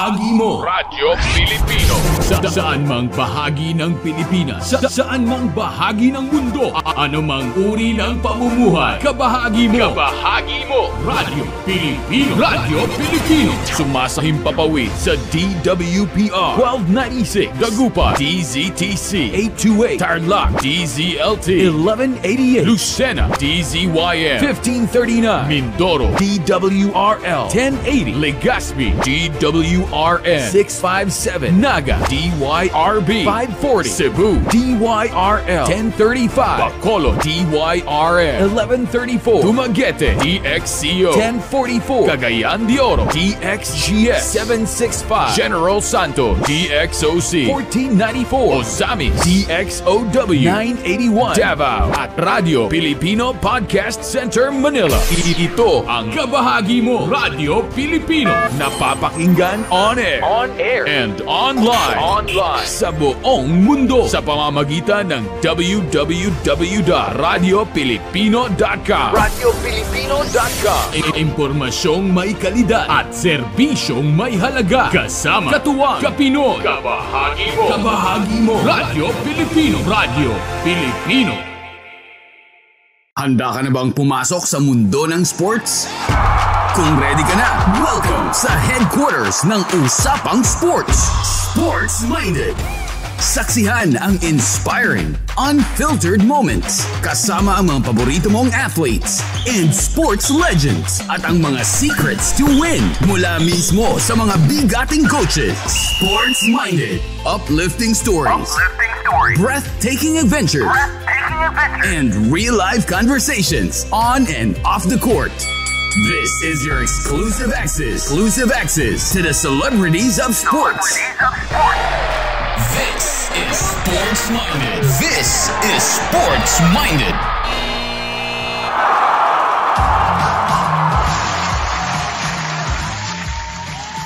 kabahagi mo. Radyo Pilipino. Saan mang bahagi ng Pilipinas, saan mang bahagi ng mundo, anumang uri ng pamumuhay, kabahagi mo. Kabahagi mo. Radyo Pilipino. Radyo Pilipino. Sumasahimpapawid sa DWPR 1296, Dagupan, DZTC 828, Tarlac, DZLT 1188, Lucena, DZYM 1539, Mindoro, DWRL 1080, Legazpi, DWRN 657, Naga, DYRB 540, Cebu, DYRL 1035, Bacolod, DYRN 1134, Dumaguete, DXCO 1044, Cagayan de Oro, DXGS 765, General Santos, DXOC 1494, Ozamis, DXOW 981, Davao, at Radyo Pilipino Podcast Center, Manila. Ito ang kabahagi mo, Radyo Pilipino. Napapakinggan on air and online sa buong mundo sa pamamagitan ng www.radiopilipino.com. Radiopilipino.com. Impormasyong may kalidad at serbisyong may halaga. Kasama, katuwang, kapinoy. Kabahagi mo. Kabahagi mo. Radyo Pilipino. Radyo Pilipino. Handa ka na bang pumasok sa mundo ng sports? Kung ready ka na, welcome sa headquarters ng Usapang Sports. Sports Minded. Saksihan ang inspiring, unfiltered moments kasama ang mga paborito mong athletes and sports legends at ang mga secrets to win mula mismo sa mga bigating coaches. Sports Minded. Uplifting stories. Breathtaking adventures. And real-life conversations on and off the court. This is your exclusive access to the celebrities of sports. This is Sports Minded. This is Sports Minded.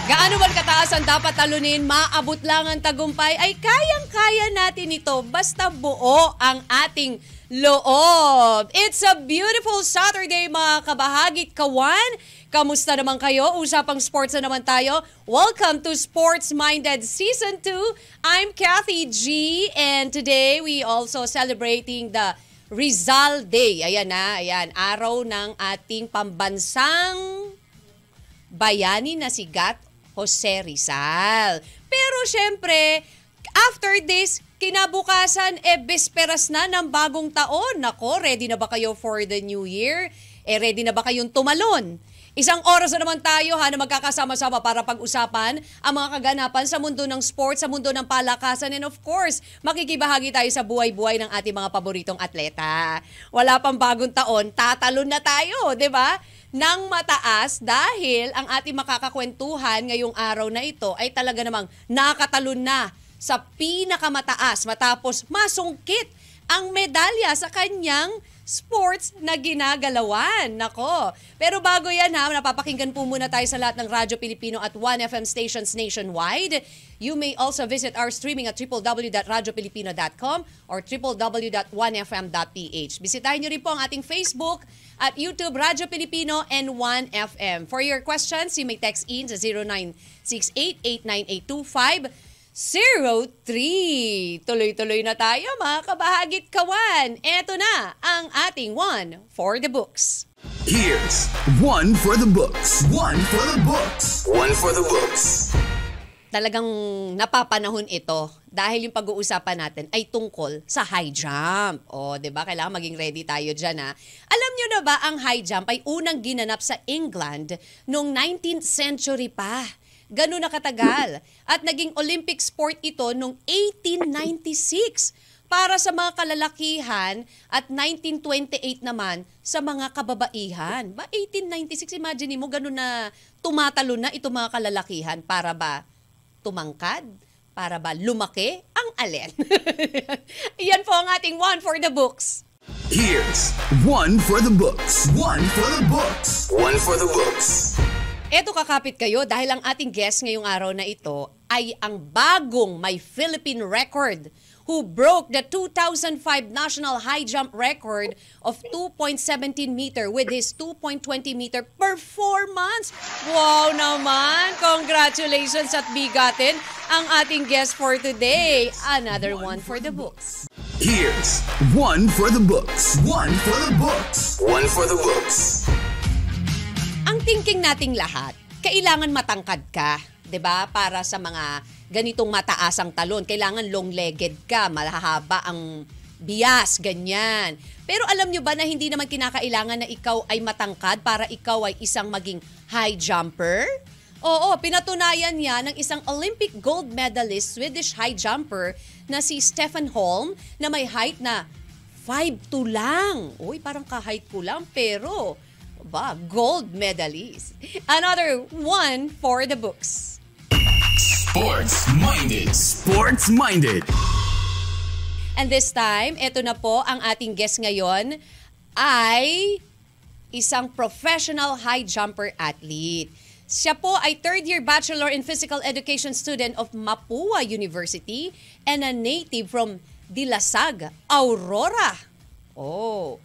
Gaano man kataas ang dapat talunin, maabot lang ang tagumpay, ay kayang-kaya natin ito basta buo ang ating loob. It's a beautiful Saturday, mga kabahagi kawan. Kamusta naman kayo? Usapang sports na naman tayo. Welcome to Sports Minded Season 2. I'm Kathy G, and today we also celebrating the Rizal Day. Ayan na, ayan. Araw ng ating pambansang bayani na si Gat Jose Rizal. Pero syempre, after this, kinabukasan, bisperas na ng bagong taon. Nako, ready na ba kayo for the new year? Ready na ba kayong tumalon? Isang oras na naman tayo na magkakasama-sama para pag-usapan ang mga kaganapan sa mundo ng sports, sa mundo ng palakasan, and of course, makikibahagi tayo sa buhay-buhay ng ating mga paboritong atleta. Wala pang bagong taon, tatalon na tayo, di ba? Nang mataas dahil ang ating makakakwentuhan ngayong araw na ito ay talaga namang nakatalon na sa pinakamataas matapos masungkit ang medalya sa kanyang sports na ginagalawan. Nako. Pero bago yan napapakinggan po muna tayo sa lahat ng Radyo Pilipino at 1FM stations nationwide. You may also visit our streaming at www.radiopilipino.com or www.1fm.ph. Bisitahin nyo rin po ang ating Facebook at YouTube, Radyo Pilipino and 1FM. For your questions, you may text in sa 0968-898-2503. Tuloy-tuloy na tayo, mga kabahagit kawan. Eto na ang ating One for the Books. Here's One for the Books. One for the Books. One for the Books. Talagang napapanahon ito dahil yung pag-uusapan natin ay tungkol sa high jump. O, 'di ba? Kailangan maging ready tayo diyan, ha. Alam niyo na ba ang high jump ay unang ginanap sa England noong 19th century pa. Ganun na katagal. At naging Olympic sport ito noong 1896 para sa mga kalalakihan at 1928 naman sa mga kababaihan. Ba 1896, imagine mo ganun na tumatalo na itong mga kalalakihan para ba tumangkad? Para ba lumaki? Ang alin? Yan po ang ating One for the Books. Here's One for the Books. One for the Books. One for the Books. Eto, kakapit kayo dahil ang ating guest ngayong araw na ito ay ang bagong may Philippine record. who broke the 2005 national high jump record of 2.17 meter with his 2.20 meter performance. Wow naman! Congratulations at bigatin ang ating guest for today. Another one for the books. Here's one for the books. One for the books. One for the books. Ang thinking nating lahat, kailangan matangkad ka, 'di ba? Para sa mga ganitong mataasang talon, kailangan long-legged ka, mahahaba ang bias, ganyan. Pero alam nyo ba na hindi naman kinakailangan na ikaw ay matangkad para ikaw ay isang maging high jumper? Oo, pinatunayan niya ng isang Olympic gold medalist Swedish high jumper na si Stefan Holm na may height na 5'2" lang. Uy, parang ka-height ko lang, pero gold medalist. Another one for the books. Sports-minded. Sports-minded. And this time, eto na po ang ating guest ngayon ay isang professional high jumper athlete. Siya po ay third-year Bachelor in Physical Education student of Mapua University and a native from Dilasag, Aurora. Oh.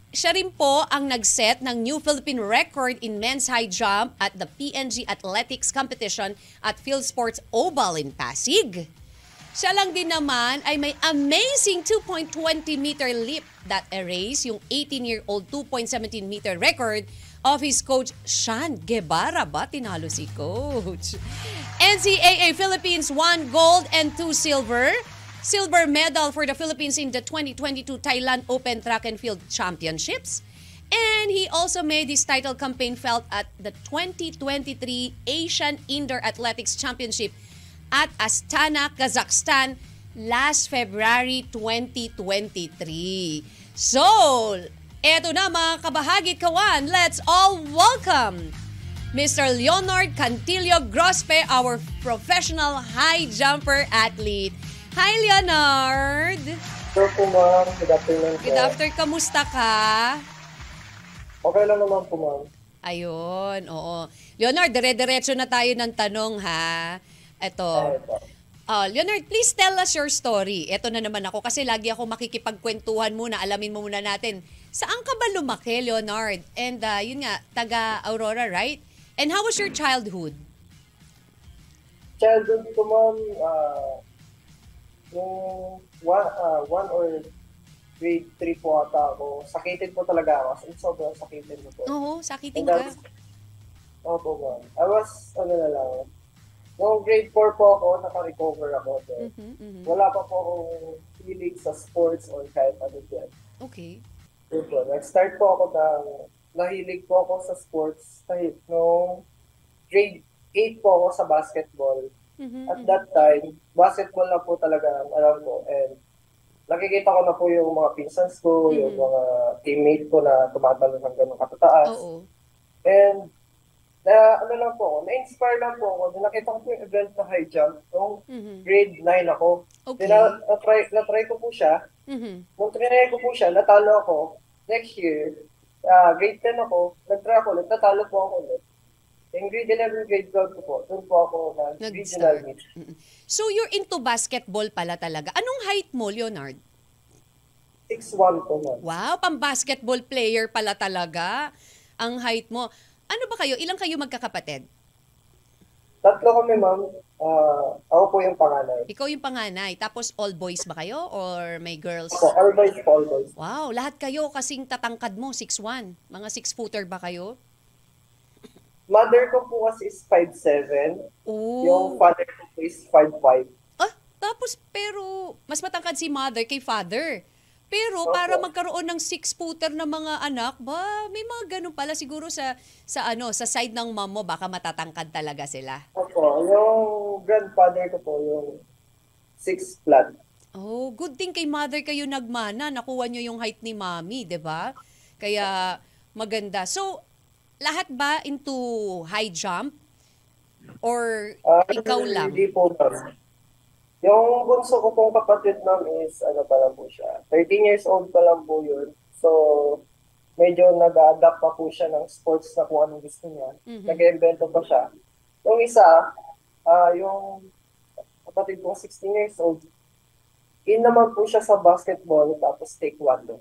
Siya rin po ang nag-set ng new Philippine record in men's high jump at the PNG Athletics Competition at Field Sports Oval in Pasig. Siya lang din naman ay may amazing 2.20 meter leap that erased yung 18-year-old 2.17 meter record of his coach Sean Guevara. Ba, tinalo si coach. NCAA Philippines won gold and 2 silver. Silver medal for the Philippines in the 2022 Thailand Open Track and Field Championships. And he also made his title campaign felt at the 2023 Asian Indoor Athletics Championship at Astana, Kazakhstan last February 2023. So, eto na mga kabahagi kawan, let's all welcome Mr. Leonard Cantillo Grospe, our professional high jumper athlete. Hi, Leonard! Hello po, ma'am. Good afternoon po. Good afternoon. Kamusta ka? Okay lang naman po, ma'am. Ayun, oo. Leonard, dire-diretso na tayo ng tanong, ha? Ito. Leonard, please tell us your story. Ito na naman ako kasi lagi ako makikipagkwentuhan muna. Alamin mo muna natin. Saan ka ba lumaki, Leonard? And yun nga, taga Aurora, right? And how was your childhood? Childhood ko, ma'am, yung one or grade 3 po ata ako. Sakitin po talaga ako. Sobrang sakitin ko po. Oo, sakitin ka. Opo, ma'am. I was, noong grade 4 po ako, naka-recover ako. Wala pa po akong hilig sa sports or kahit ano dyan. Okay. So, nag-start po ako nahilig po ako sa sports kahit noong grade 8 po ako sa basketball. At that time, basketball na po talaga ang alam ko. And nakikita ko na po yung mga pinsans ko, yung mga teammate ko na tumatalo ng ganun katataas. Oo. And lang po ako, na-inspire lang po ako. Nakita ko po yung event na high jump noong grade 9 ako. Okay. Na-try ko po siya. Nung trinay ko po siya, natalo ako. Next year, grade 10 ako, nag-try ako ulit, natalo po ako ulit. In grade 11, grade 12 ko po, doon po ako regional meet. So you're into basketball pala talaga. Anong height mo, Leonard? 6'1" po, ma'am. Wow, pang-basketball player pala talaga ang height mo. Ano ba kayo? Ilang kayo magkakapatid? 3 kami, ma'am. Ako po yung panganay. Ikaw yung panganay. Tapos all boys ba kayo or may girls? Ako, all boys po, all boys. Wow, lahat kayo kasing tatangkad mo, 6'1". Mga 6-footer ba kayo? Mother ko po kasi is 5'7". Oh. Yung father ko po is 5'5". Tapos pero mas matangkad si mother kay father. Pero Opo. para magkaroon ng 6-footer na mga anak, may mga ganun pala siguro sa side ng mom mo, baka matatangkad talaga sila. Opo, yung grandfather ko po, yung 6 flat. Oh, good thing kay mother kayo nagmana, nakuha nyo yung height ni mommy, 'di ba? Kaya maganda. So, lahat ba into high jump? Or ikaw lang? Hindi po, ma'am. Yung bunso ko pong kapatid, ma'am, is pa lang po siya. 13 years old pa lang po yun. So, medyo nag-adapt pa po siya ng sports na kung anong gusto niya. Nag-invento pa siya. Yung isa, yung kapatid ko 16 years old, in naman po siya sa basketball, tapos taekwondo.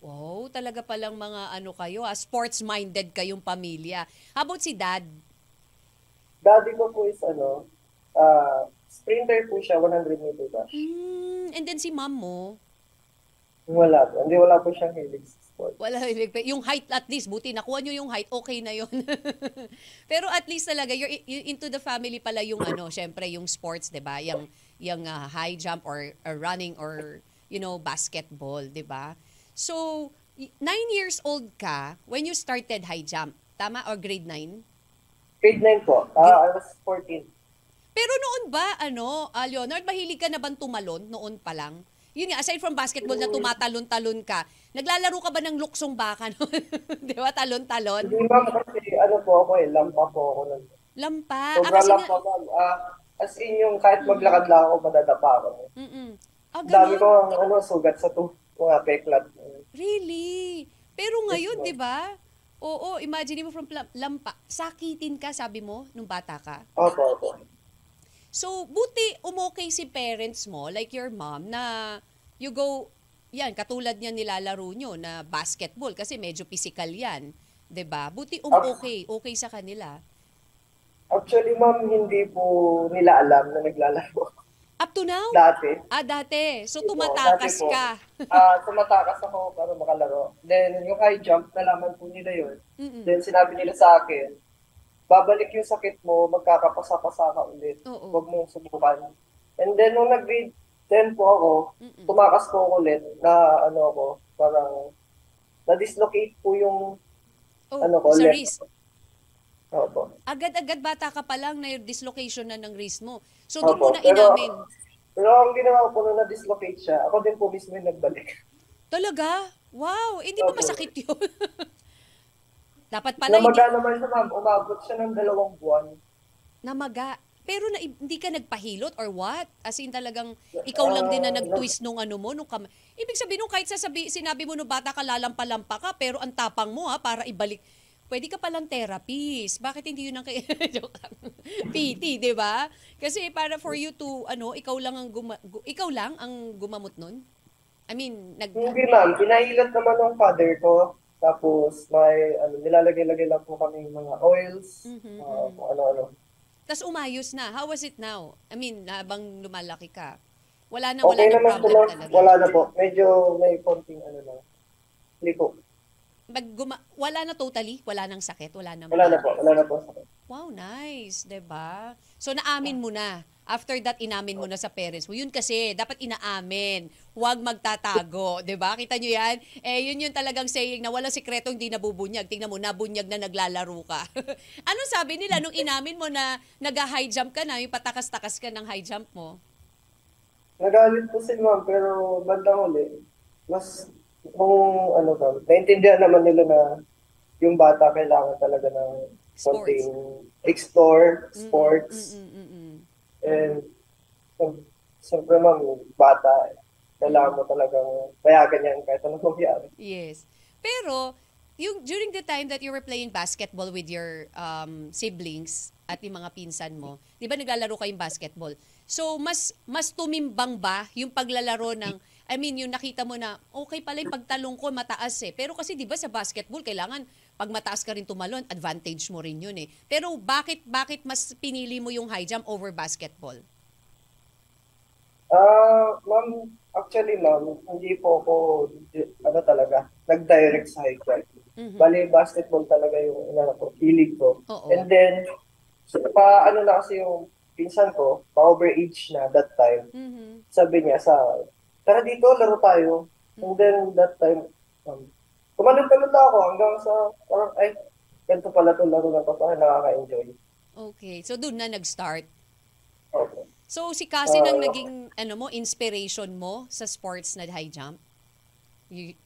Wow, talaga palang mga ano kayo, sports-minded kayong pamilya. How about si dad? Daddy ko po is sprinter po siya, 100 meter dash. And then si mom mo? Wala po. Hindi, wala po siyang hilig sa sport. Wala, yung height at least, buti nakuha nyo yung height, okay na yun. Pero at least talaga, you're into the family pala yung ano, syempre yung sports, di ba? Yung high jump or running or, basketball, di ba? So, 9 years old ka when you started high jump, tama? Or grade 9? Grade 9 po. I was 14. Pero noon ba, Leonard, mahilig ka na bang tumalon noon pa lang? Yun nga, aside from basketball na tumatalon-talon ka, naglalaro ka ba ng luksong baka noon? Di ba, talon-talon? Hindi ma'am, kasi po ako lampa po ako nun. Lampa? Sobrang lampa ma'am. As in yung kahit maglakad lang ako, madadapa ako. Dami ko ang sugat sa mga peklat. Really? Pero ngayon, di ba? Oo, imagine mo from lampa. Sakitin ka, sabi mo, nung bata ka? Opo. So, buti umokay si parents mo, like your mom, na you go, yan, katulad niya nilalaro nyo na basketball kasi medyo physical yan. 'Di ba? Buti okay sa kanila. Actually, ma'am, hindi po nila alam na naglalaro. Up to now? Dati. Dati. So, tumatakas ka. Tumatakas ako para makalaro. Then, yung high jump, nalaman po nila yun. Then, sinabi nila sa akin, babalik yung sakit mo, magkakapasa-pasa ka ulit. Huwag mong subukan. And then, nung nag-grade 10 po ako, tumakas po ako ulit na parang na-dislocate po yung sa wrist. Opo. Agad-agad bata ka pa lang na yung dislocation na ng wrist mo. So, doon mo na inamin. Pero ang ginawa ko na na-dislocate siya, ako din po mismo yung nagbalik. Talaga? Wow! Hindi ba masakit yun? Dapat pala Namaga naman siya, ma'am. Umabot siya ng 2 buwan. Namaga. Pero hindi ka nagpahilot or what? As in talagang ikaw lang din na nag-twist nung Ibig sabihin nung kahit sinabi mo nung bata ka lalampa-lampa ka, pero ang tapang mo para ibalik. Pwede ka palang therapist. Bakit hindi yun ang PT, di ba? Kasi para for you to, ikaw lang ang gumamot nun? I mean, Hindi, ma'am. Pinahilot naman ng father ko. Tapos, may nilalagay-lagay lang po kami mga oils, ano-ano. Tapos umayos na. How was it now? I mean, habang lumalaki ka. Wala na Okay problem talaga. Wala na po. Medyo may konting lang. Hindi po. Wala na totally? Wala nang sakit? Wala na po sakit. Wow, nice. Diba? So, naamin mo na. After that, inamin mo na sa parents mo. Yun kasi, dapat inaamin. Huwag magtatago. Diba? Kita nyo yan? Yun yung talagang saying na walang sikreto hindi nabubunyag. Tingnan mo, nabunyag na naglalaro ka. Anong sabi nila nung inamin mo na nag-high jump ka na, yung patakas-takas ka ng high jump mo? Nagalit po si ma'am, pero bandang huli, mas kung naintindihan naman nila na yung bata kailangan talaga ng something explore, sports. And siyempre ma'am, bata, kailangan mo talagang payagan yan kahit anong mangyari. Yes. Pero, during the time that you were playing basketball with your siblings at yung mga pinsan mo, di ba naglalaro kayong basketball? So, mas tumimbang ba yung paglalaro ng, yung nakita mo na, okay pala yung pagtalong ko, mataas Pero kasi di ba sa basketball, kailangan pag mataas ka rin tumalon, advantage mo rin yun Pero bakit mas pinili mo yung high jump over basketball? Ma'am, actually ma'am, hindi po ako, nag-direct sa high jump. Bali, basketball talaga yung hilig ko. And then, na kasi yung pinsan ko, pa-overage na that time. Sabi niya tara dito, laro tayo. And then that time, kumalit-kalit ako hanggang sa parang, ganito pala ito laro na parang nakaka-enjoy. Okay, so doon na nag-start. Okay. So si Cassie nang naging inspiration mo sa sports na high jump?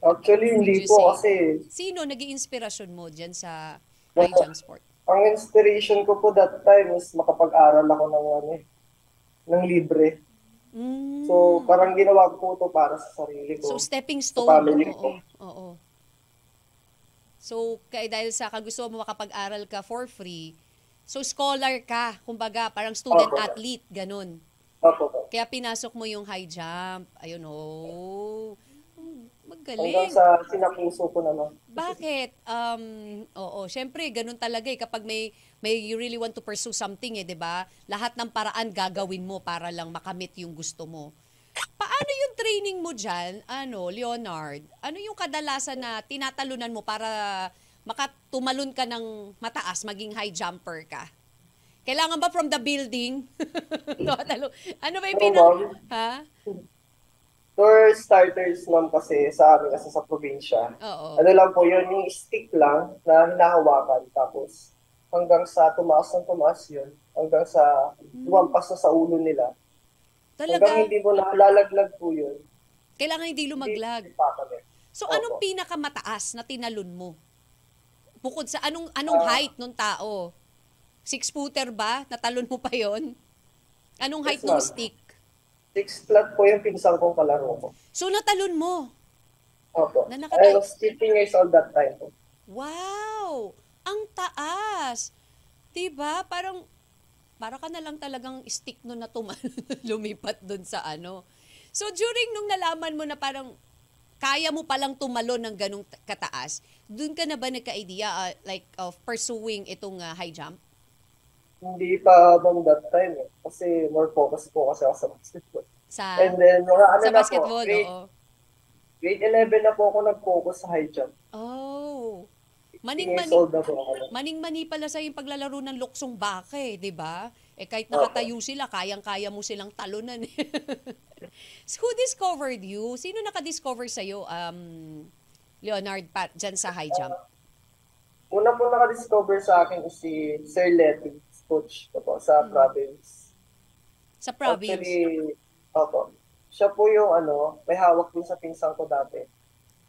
Actually, hindi po kasi... Sino naging inspirasyon mo dyan sa high jump sport? Ang inspiration ko po that time is makapag-aral ako ng libre. So, parang ginawa ko po ito para sa sarili ko. So, stepping stone. Sa family ko. Oo. So, dahil sa kagusto mo makapag-aral ka for free, so scholar ka, kumbaga, parang student-athlete, ganun. Opo. Kaya pinasok mo yung high jump. Ayun, oh. Hanggang Magaling. sa sinapuso ko naman. Bakit? Oo, syempre, ganun talaga eh. Kapag may you really want to pursue something eh, di ba? Lahat ng paraan gagawin mo para lang makamit yung gusto mo. Paano yung training mo dyan, Leonard? Ano yung kadalasan na tinatalunan mo para makatumalon ka ng mataas, maging high jumper ka? Kailangan ba from the building? Ano ba yung Ma'am, Ha? for starters, ma'am, kasi sa amin, kasi sa probinsya, Oo. ano lang po yun, yung stick lang na hinahawakan. Tapos, hanggang sa tumaas ng tumaas yun, hanggang sa lumampas na sa ulo nila. Hanggang Talaga? hindi mo nalalaglag po yun. Kailangan hindi lumaglag. Hindi pa kami. So, Opo. anong pinakamataas na tinalon mo? Bukod sa anong height nung tao? 6-footer ba? Natalon mo pa yon? Anong height Yes, ng ma'am. stick? 6 flat po yung pinsang kong kalaro ko. So, natalon mo. Opo. Na I was 15 years old that time po. Wow! Ang taas! Diba? Parang ka na lang talagang stick nun na lumipat dun sa ano. So, during nung nalaman mo na parang kaya mo palang tumalon ng ganong kataas, dun ka na ba nagka-idea of pursuing itong high jump? Hindi pa bang that time eh. Kasi more focus po kasi ako sa basketball. And then, Sa basketball, oo. grade 11 na po ako nag-focus sa high jump. Oh. 15 years old na po ako. Maning-mani pala sa yung paglalaro ng luksong bake, di ba? Eh kahit nakatayo sila, kayang-kaya mo silang talunan. So, who discovered you? Sino nakadiscover sa'yo, Leonard, dyan sa high jump? Una po nakadiscover sa akin is si Sir Letty, coach ko po sa province. Sa province? Actually, opo. Siya po yung may hawak din sa pinsang ko dati.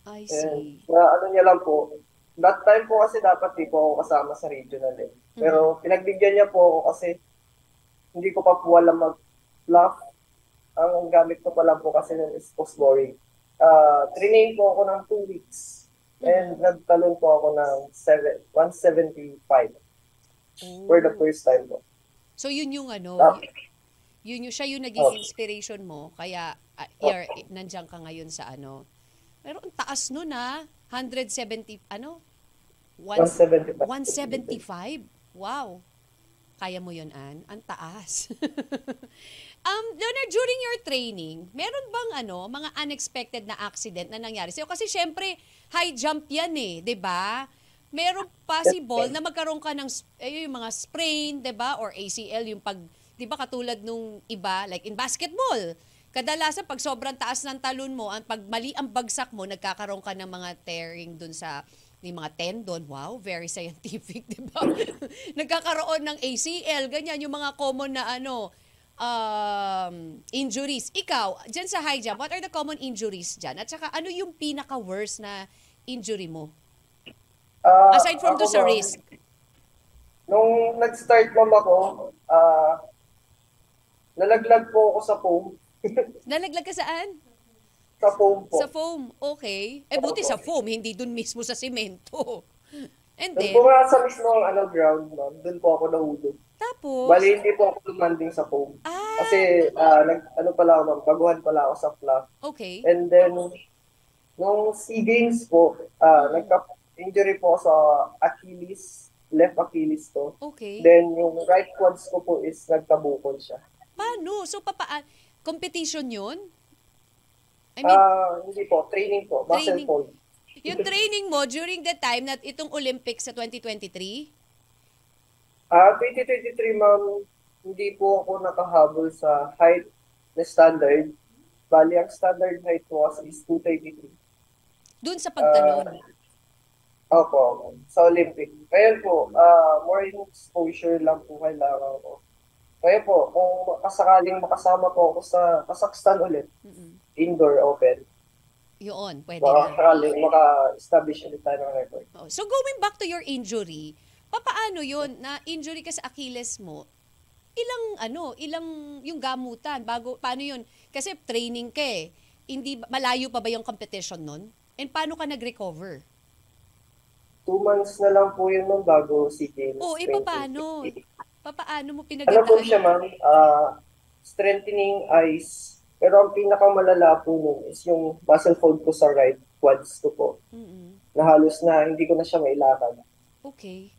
I And, see. niya lang po, that time po kasi dapat di po ako kasama sa regional eh. Pero pinagbigyan niya po ako kasi hindi ko pa po alam mag-bluff. Ang gamit ko pa lang po kasi nun is post boring. Training po ako ng 2 weeks. And nagtalon po ako ng 175 for the first time po. So, yun yung siya yung naging inspiration mo, kaya nandiyan ka ngayon sa Pero ang taas nun 170, 175. 175? Wow. Kaya mo yun, Ann? Ang taas. Leonard, during your training, meron bang mga unexpected na accident na nangyari sa'yo? Kasi syempre, high jump yan eh, di ba? Meron possible na magkaroon ka ng yung mga sprain, di ba? Or ACL, yung di ba katulad nung iba, like in basketball. Kadalasan, pag sobrang taas ng talon mo, pag mali ang bagsak mo, nagkakaroon ka ng mga tearing dun sa mga tendon. Wow, very scientific, di ba? Nagkakaroon ng ACL, ganyan, yung mga common na injuries. Ikaw, dyan sa high jump, what are the common injuries dyan? At saka, ano yung pinaka-worst na injury mo? Aside from Ako, sa ma'am, risk. Nung nag-start ako, nalaglag po ako sa foam. Nalaglag ka saan? Sa foam po. Sa foam, okay. Buti sa foam, hindi dun mismo sa simento. And Doon then, po nga sa mismo ground, ma'am. Doon po ako nahulog. tapos, Bali, hindi po ako lumanding sa foam. Kasi, pala ako, ma'am, baguhan pala ako sa flat. okay. And then, nung SEA Games po, nagka-injury po ako sa Achilles, left Achilles to. Okay. Then, yung right quads ko po is nagkabukol siya. Paano? So, competition yun? I mean, Hindi po, training po, muscle Training. pull. yung training mo during the time na itong Olympics sa 2023? 2023, ma'am, hindi po ako nakahabol sa height na standard. Bali, ang standard height ko is 233. Dun sa pagtalon? Opo, sa Olympic. Kaya po, more exposure lang po kailangan ko. Kaya po, kung sakaling makasama po ako sa Kazakhstan ulit, indoor open, Yun, pwede baka na. sakaling maka-establish ulit tayo ng record. Oh, so, going back to your injury, papaano yun na injury ka sa Achilles mo? Ilang yung gamutan paano yun? Kasi training ka eh. Hindi malayo pa ba yung competition nun? And paano ka nag-recover? 2 months na lang po yun, ma'am, bago SEA Games. Oh, paano? 2023. Paano mo Ano po siya, pinagdaan? ma'am? strengthening eyes. Pero ang pinakamalala po nun is yung muscle fold ko sa right quads ko po. Na halos na hindi ko na siya mailakad. Okay.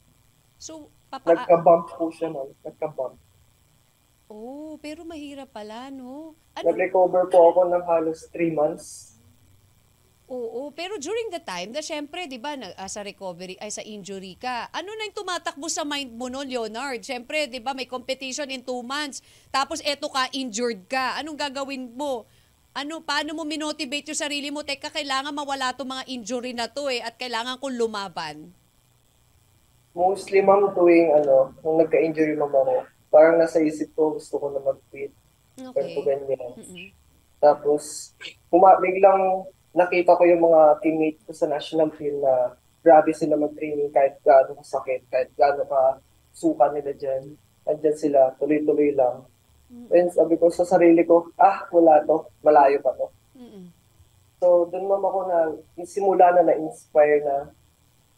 So, Nagka-bump po siya nun. Nagka-bump. Oh, pero mahirap pala, no? Nag-recover po ako ng halos 3 months. Oo, pero during the time, syempre, di ba, sa recovery, sa injury ka, ano na yung tumatakbo sa mind mo noon, Leonard? Syempre, di ba, may competition in 2 months, tapos eto ka, injured ka. Anong gagawin mo? Paano mo minotivate yung sarili mo? Teka, kailangan mawala itong mga injury na to at kailangan kong lumaban. Mostly, ma'am, nung nagka-injury ma'am ako, parang nasa isip ko, gusto ko na mag-quit. Okay. Pero ganyan. Tapos, biglang nakita ko yung mga teammate ko sa national team na grabe sila mag-training kahit gaano kasakit, kahit gaano ka suka nila dyan. Andyan sila, tuloy-tuloy lang. And sabi ko sa sarili ko, wala to, malayo pa to. So, doon ma'am ako simula na na-inspire na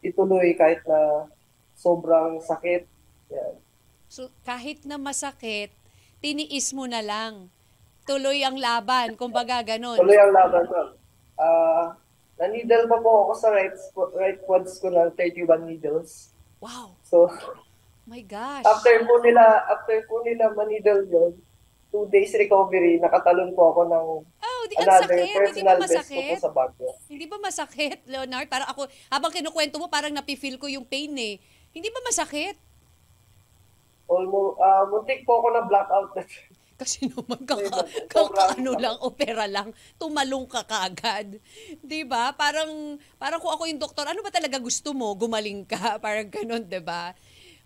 ituloy kahit na sobrang sakit. Yan. So, kahit na masakit, tiniis mo na lang. Tuloy ang laban, kumbaga ganon. Tuloy ang laban, ma'am. Na-needle pa po ako sa right quads ko ng 31 needles. Wow. So, my gosh. After po nila ma-needle yun, 2 days recovery, nakatalon po ako ng another personal best ko po sa Baguio. Hindi ba masakit, Leonard? Para ako, habang kinukwento mo, parang napifeel ko yung pain eh. Hindi ba masakit? Almost, muntik po ako na blackout. Kasi naman opera lang, tumalong ka kaagad. 'Di ba? Parang kung ako yung doktor, ano ba talaga gusto mo? Gumaling ka, parang gano'n, 'di ba?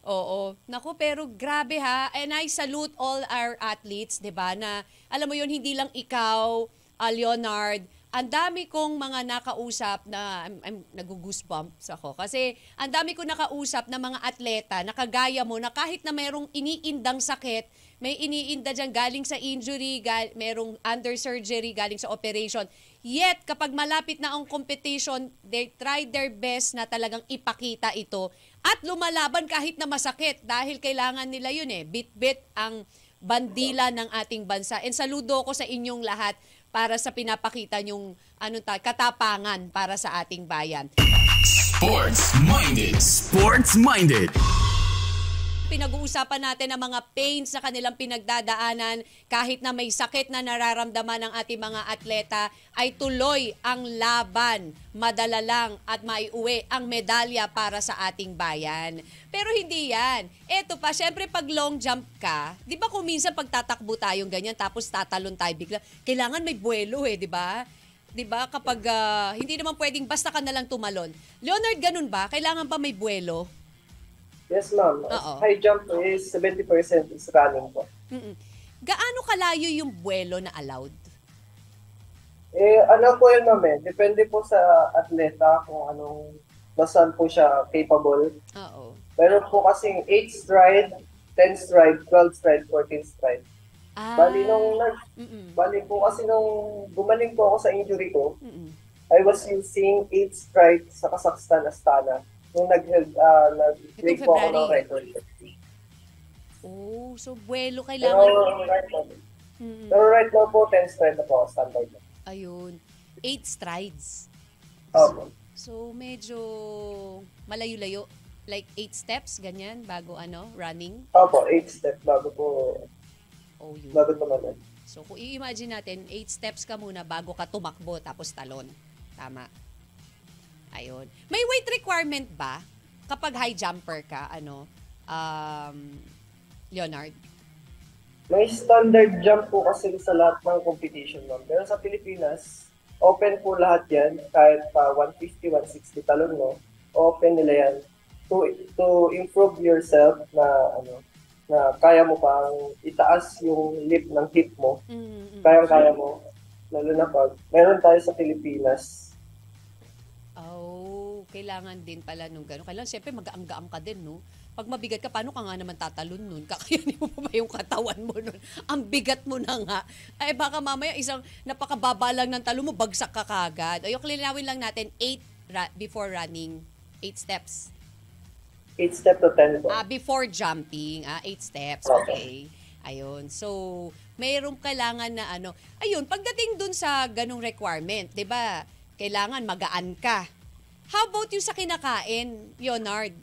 Oo. Naku, pero grabe ha. And I salute all our athletes, 'di ba? Na alam mo 'yun, hindi lang ikaw, Leonard, ang dami kong mga nakausap na I'm nag-goosebumps ako kasi ang dami ko nakausap na mga atleta na kagaya mo na kahit na merong iniindang sakit, may iniinda dyan galing sa injury, merong under surgery, galing sa operation. Yet, kapag malapit na ang competition, they try their best na talagang ipakita ito at lumalaban kahit na masakit dahil kailangan nila yun bit-bit ang bandila ng ating bansa. And saludo ko sa inyong lahat para sa pinapakita nyong katapangan para sa ating bayan. Sports-minded. Sports-minded. Pinag-uusapan natin ang mga pains na kanilang pinagdadaanan kahit na may sakit na nararamdaman ng ating mga atleta ay tuloy ang laban, madala lang at maiuwi ang medalya para sa ating bayan. Pero hindi yan. Eto pa, syempre pag long jump ka, di ba kung minsan pagtatakbo tayong ganyan tapos tatalon tayo bigla, kailangan may buwelo di ba? Di ba kapag hindi naman pwedeng basta ka na lang tumalon. Leonard, ganun ba? Kailangan ba may buwelo? Yes, ma'am. High jump is 70% is running po. Gaano kalayo yung buwelo na allowed? Ano po yun, ma'am depende po sa atleta kung saan po siya capable. Oo. Pero po kasing 8 stride, 10 stride, 12 stride, 14 stride. Bali po kasi nung gumaling po ako sa injury ko, I was using 8 stride sa Kazakhstan, Astana. Nung nag-break po ako ng record. Oh, so buwelo kailangan. Pero right now po, 10 stride na po, standard na. Ayun. 8 strides. Opo. So medyo malayo-layo. Like 8 steps, ganyan, bago running? Opo, 8 steps bago po. Oh, yun. Bago tumalon. So kung i-imagine natin, 8 steps ka muna bago ka tumakbo tapos talon. Tama. Ayun. May weight requirement ba kapag high jumper ka, Leonard? May standard jump po kasi sa lahat ng competition, ma'am. Pero sa Pilipinas, open po lahat yan. Kahit 150, 160 talon mo, open nila yan. To improve yourself na kaya mo pang itaas yung lip ng hip mo. Kaya mo. Lalo na pag meron tayo sa Pilipinas. Oh, kailangan din pala nung gano'n. Kailangan siyempre mag-aang-gaang ka din, no? Pag mabigat ka, paano ka nga naman tatalon nun? Kakayanin mo pa ba yung katawan mo nun? Ang bigat mo na nga. Ay baka mamaya isang napakababa lang ng talon mo, bagsak ka kagad. Ayok, linawin lang natin, 8 before running. 8 steps. 8 step to 10 po. Before jumping, 8 steps. Okay. Ayun. So, mayroong kailangan na ano. Ayun, pagdating dun sa ganong requirement, 'di ba? Kailangan magaan ka. How about yung sa kinakain, Leonard?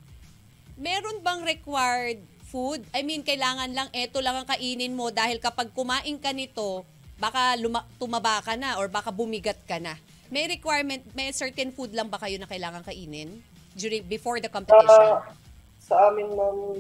Meron bang required food? I mean, kailangan lang eto lang ang kainin mo dahil kapag kumain ka nito, baka tumaba ka na or baka bumigat ka na. May requirement, may certain food lang ba kayo na kailangan kainin before the competition? Sa amin, ma'am,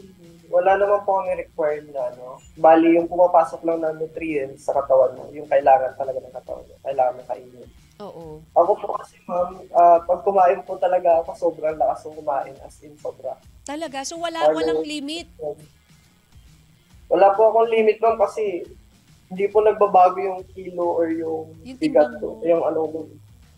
wala naman po kami required na ano. Bali, yung pumapasok lang na nutrients sa katawan mo, yung kailangan talaga ng katawan mo, kailangan mo kainin. Oo. Ako po kasi, ma'am, pag kumain po talaga ako, sobrang lakas ng kumain, as in sobra. Talaga? So walang limit? Wala po akong limit, ma'am, kasi hindi po nagbabago yung kilo or yung bigat ko, yung ano mo.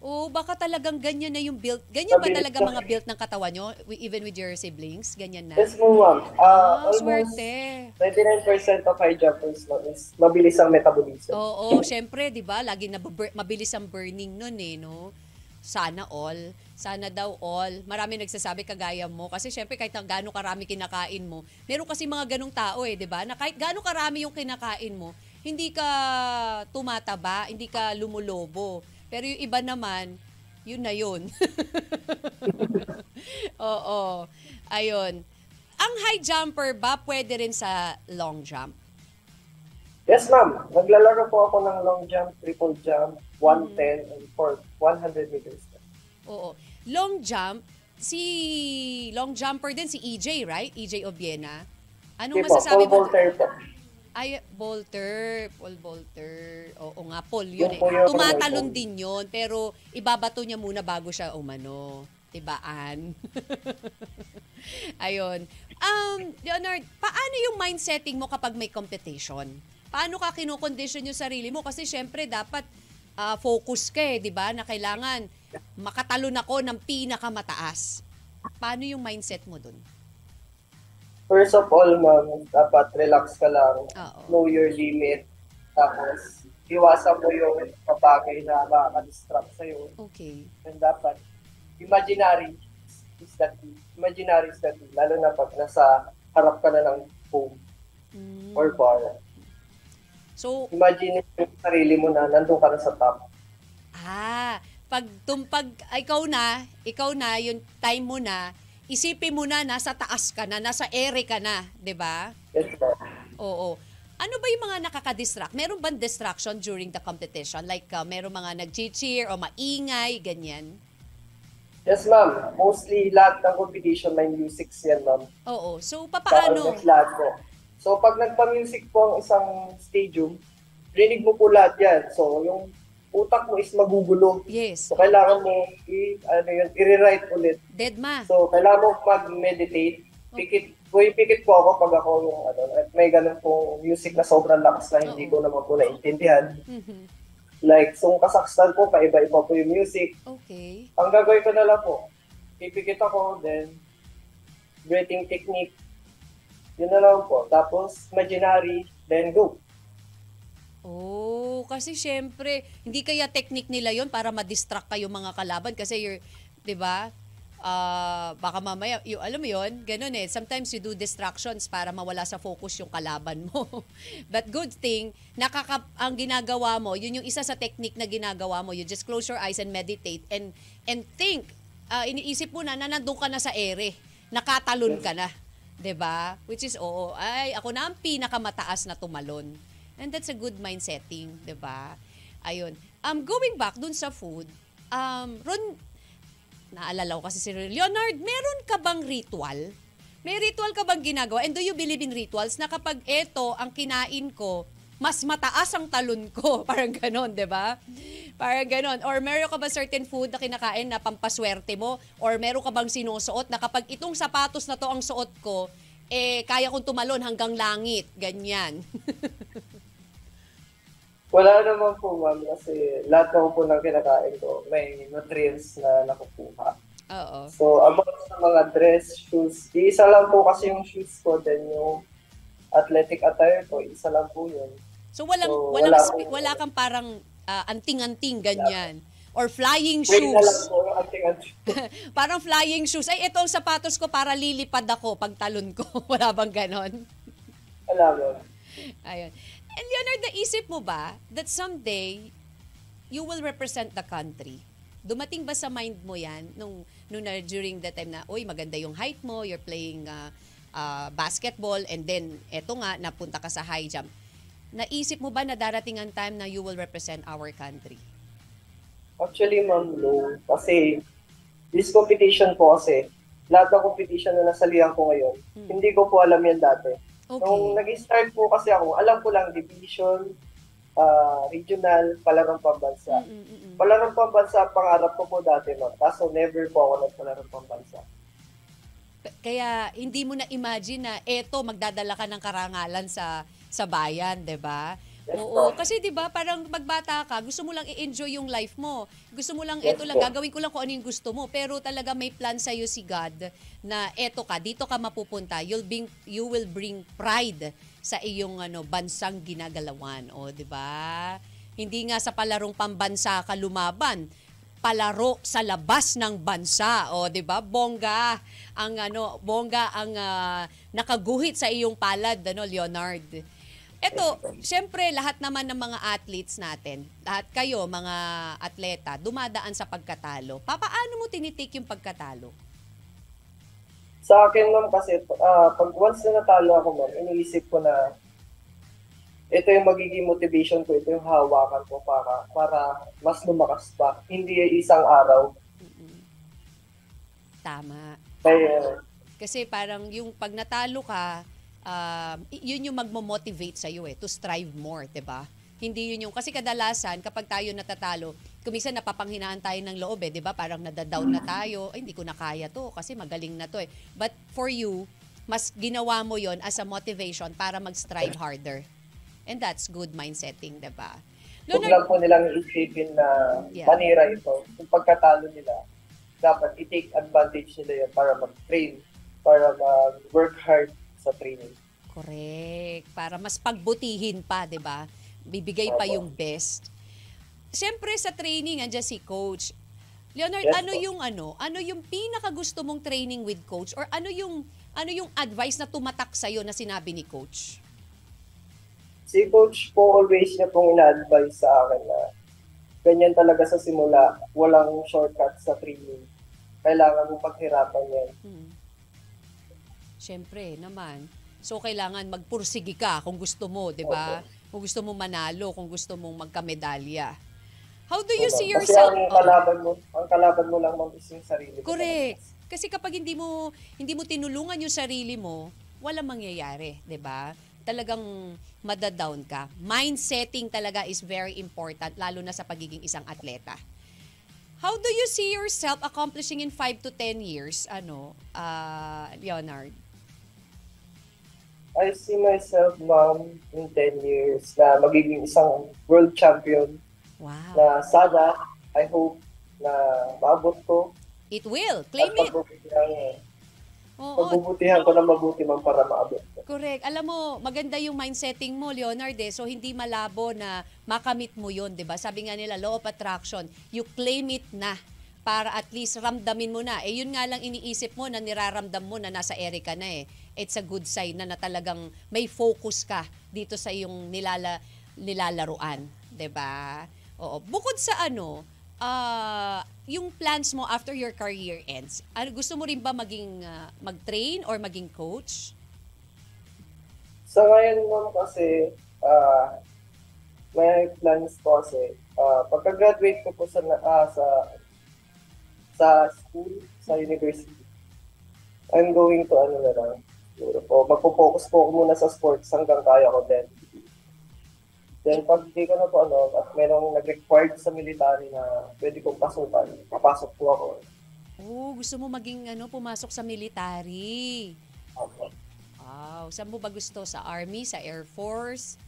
Oh, baka talagang ganyan na yung build. Ganyan ba talaga mga build ng katawan nyo? Even with your siblings? Ganyan na? Yes, ma'am. Almost swerte. 99% of high jumpers, ma'am, is mabilis ang metabolism. Oo, syempre, di ba? Lagi mabilis ang burning nun eh, no? Sana all. Sana daw all. Marami nagsasabi kagaya mo. Kasi syempre, kahit na gaano karami kinakain mo, meron kasi mga ganong tao eh, di ba? Na kahit gaano karami yung kinakain mo, hindi ka tumataba, hindi ka lumulobo. Pero yung iba naman, yun na yun. Oo. Ayun. Ang high jumper ba pwede rin sa long jump? Yes, ma'am. Naglalaro po ako ng long jump, triple jump, 110, and for 100 meters. Oo. Long jump, long jumper din si EJ, right? EJ Obiena. Anong masasabi mo? Ay, Paul Bolter. Oo nga, Paul yun eh. Tumatalon din yun, pero ibabato niya muna bago siya umano. Tibaan. Ayun. Leonard, paano yung mind setting mo kapag may competition? Paano ka kinokondisyon yung sarili mo? Kasi syempre dapat focus ka eh, di ba? Na kailangan makatalon ako ng pinakamataas. Paano yung mindset mo dun? First of all, ma'am, dapat relax ka lang. Know your limit. Tapos, iwasan mo yung kapagay na makaka-distract sa'yo. Okay. And dapat, imaginary is the key. Imaginary is the key. Lalo na pag nasa harap ka na ng foam or bar. So, imagine yung sarili mo na nandun ka na sa top. Pag ikaw na, yung time mo na, isipin mo na, nasa taas ka na, nasa ere ka na, di ba? Yes, ma'am. Oo. Ano ba yung mga nakaka-distract? Meron bang distraction during the competition? Like, meron mga nag-cheer o maingay, ganyan? Yes, ma'am. Mostly, lahat ng competition may music yan, ma'am. Oo. So, paano? Lahat po. So, pag nagpa-music po ang isang stadium, rinig mo po lahat yan. So, yung utak mo is magugulo. Yes. So, kailangan mo i-rewrite ulit. Deadma. So, kailangan mo mag-meditate. Pikit po ako pag ako yung at may ganun pong music na sobrang lakas na hindi ko naman po naintindihan. Like, so Kazakhstan po, paiba-iba po yung music. Okay. Ang gagawin ko na lang po, pipikit ako, then breathing technique. Yun na lang po. Tapos, imaginary, then go. Oh, kasi syempre, hindi kaya technique nila yon para ma-distract kayo mga kalaban kasi you're, 'di ba? Baka mamaya, alam mo yon, ganun eh. Sometimes you do distractions para mawala sa focus yung kalaban mo. But good thing, ang ginagawa mo, yun yung isa sa technique na ginagawa mo. You just close your eyes and meditate and think. Iniisip mo na nandun ka na sa ere, nakatalon ka na, 'di ba? Which is ako na ang pinakamataas na tumalon. And that's a good mind setting, 'di ba? Ayun. Going back dun sa food, Ron, naalala ko kasi si Leonard, meron ka bang ritual? May ritual ka bang ginagawa? And do you believe in rituals na kapag eto ang kinain ko, mas mataas ang talon ko? Parang ganon, 'di ba? Parang ganon. Or meron ka ba certain food na kinakain na pampaswerte mo? Or meron ka bang sinusuot na kapag itong sapatos na to ang suot ko, kaya kong tumalon hanggang langit? Ganyan. Wala naman po, ma'am, kasi lahat naman po ng kinakain ko may nutrients na nakukuha. Oo. So, about sa mga dress, shoes, isa lang po kasi yung shoes ko, then yung athletic attire ko, isa lang po yun. So, wala kang parang anting-anting, ganyan. Or flying shoes. Na lang po yung anting-anting. Parang flying shoes. Ay, ito ang sapatos ko para lilipad ako pag talon ko. Wala bang ganon? Wala mo. Ayun. And Leonard, naisip mo ba that someday you will represent the country? Dumating ba sa mind mo yan nung during the time na, uy, maganda yung height mo, you're playing basketball, and then eto nga, napunta ka sa high jump. Naisip mo ba na darating ang time na you will represent our country? Actually, ma'am, no. Kasi this competition po kasi, lahat ng competition na nasalihan ko ngayon, hindi ko po alam yan dati. Okay. Nung nag-start po kasi ako, alam ko lang division, regional, palarong pambansa. Palarong pambansa, pangarap ko po dati, ma'am. Kaso never po ako nagpalarong pambansa. Kaya hindi mo na imagine na eto magdadala ka ng karangalan sa bayan, 'di ba? Yes, Oo, po. kasi 'di ba, parang magbata ka, gusto mo lang i-enjoy yung life mo. Gusto mo lang Yes, eto lang po. gagawin ko lang kung ano yung gusto mo, pero talaga may plan sa iyo si God na eto ka, dito ka mapupunta. You will bring pride sa iyong bansang ginagalawan, o 'di ba? Hindi nga sa palarong pambansa ka lumaban, palaro sa labas ng bansa, o 'di ba? Bongga ang nakaguhit sa iyong palad, Leonard. Eto, syempre lahat naman ng mga athletes natin, lahat kayo mga atleta, dumadaan sa pagkatalo. Paano mo tinitake yung pagkatalo? Sa akin, ma'am, kasi pag once na natalo ako, ma'am, iniisip ko na ito yung magiging motivation ko, ito yung hawakan ko para mas lumakas pa. Hindi isang araw. Tama. Kaya, Kasi parang yung pag natalo ka, yun yung magmo-motivate sa'yo to strive more, 'di ba? Hindi yun yung, kasi kadalasan kapag tayo natatalo, kuminsan napapanghinaan tayo ng loob 'di ba? Parang nadadown na tayo, ay hindi ko na kaya to kasi magaling na to But for you, mas ginawa mo yon as a motivation para mag-strive harder. And that's good mindsetting, 'di ba? huwag lang po nilang isipin na manira ito. Yung pagkatalo nila, dapat i-take advantage nila yun para mag-train, para mag-work hard sa training. Correct. Para mas pagbutihin pa, 'di ba? Bibigay pa yung best. Siyempre sa training andiyan si coach. Leonard, Yes, ano yung pinaka gusto mong training with coach, or ano yung advice na tumatak sa na sinabi ni coach? Si coach po, always niya pong ina-advise sa akin na ganyan talaga sa simula, walang shortcut sa training. Kailangan mo paghirapan yan. Siyempre naman. So kailangan magpursigi ka kung gusto mo, 'di ba? Kung gusto mo manalo, kung gusto mong magkamedalya. How do you see Kasi yourself? ang kalaban mo lang, ma'am, is yung sarili mo. Correct. Kasi kapag hindi mo tinulungan yung sarili mo, walang mangyayari, 'di ba? Talagang madadown ka. Mindsetting talaga is very important, lalo na sa pagiging isang atleta. How do you see yourself accomplishing in 5 to 10 years, Leonard? I see myself, ma'am, in 10 years na magiging isang world champion. Wow. Na sana, I hope, na maabot ko. It will. Claim it. Oo. Pagbubutihan ko na mabuti, ma'am, para maabot ko. Correct. Alam mo, maganda yung mindsetting mo, Leonard. So, hindi malabo na makamit mo yun, di ba? Sabi nga nila, law of attraction, you claim it na para at least ramdamin mo na. Yun nga lang iniisip mo na niraramdam mo na nasa ere ka na It's a good sign na talagang may focus ka dito sa iyong nilalaruan, 'di ba? Oo. Bukod sa yung plans mo after your career ends, gusto mo rin ba maging mag-train or maging coach? Sa ngayon, ma'am, kasi may plans po kasi pagka-graduate ko po sa school, sa university, I'm going to na lang. Magpo-focus po ako muna sa sports hanggang kaya ko din. Then pag di ko na po at merong nag-required sa military na pwede kong pasukan, papasok po ako. Oh, gusto mo maging pumasok sa military. Okay. Wow, saan mo ba gusto? Sa Army, sa Air Force?